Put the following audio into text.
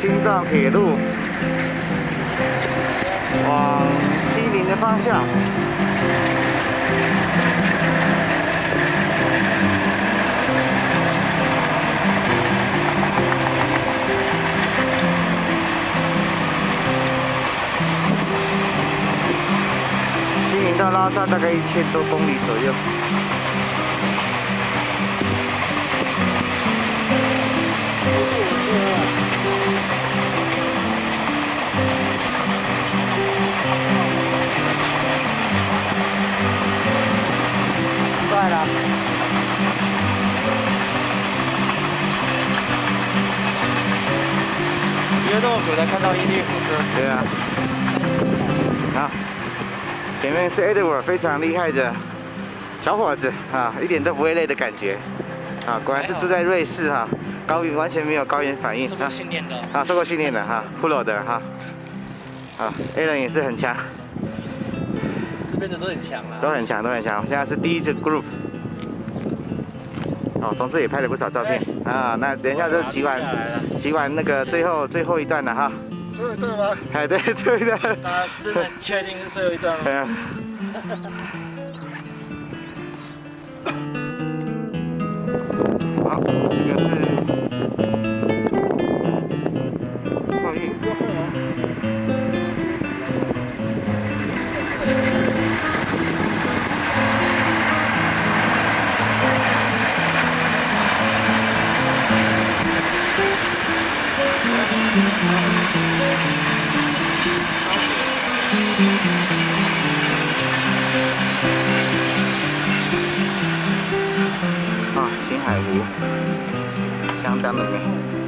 京藏铁路往西宁的方向。西宁到拉萨大概1000多公里左右。 快了。骑了这么久才看到伊利火车。对啊。好，前面是 Edward， 非常厉害的小伙子啊，一点都不会累的感觉啊，果然是住在瑞士哈，高原完全没有高原反应。受过训练的。啊，受过训练的哈 ，Pro 的哈。啊 ，Alan 也是很强。这边的都很强啊。都很强，都很强。现在是第一支 group。 哦，同志也拍了不少照片啊。那等一下就骑完那个最后一段了哈。最后一段吗？哎，对，最后一段。大家真的确定是最后一段吗？对啊。好，这个是创意。啊，青海湖相当的美。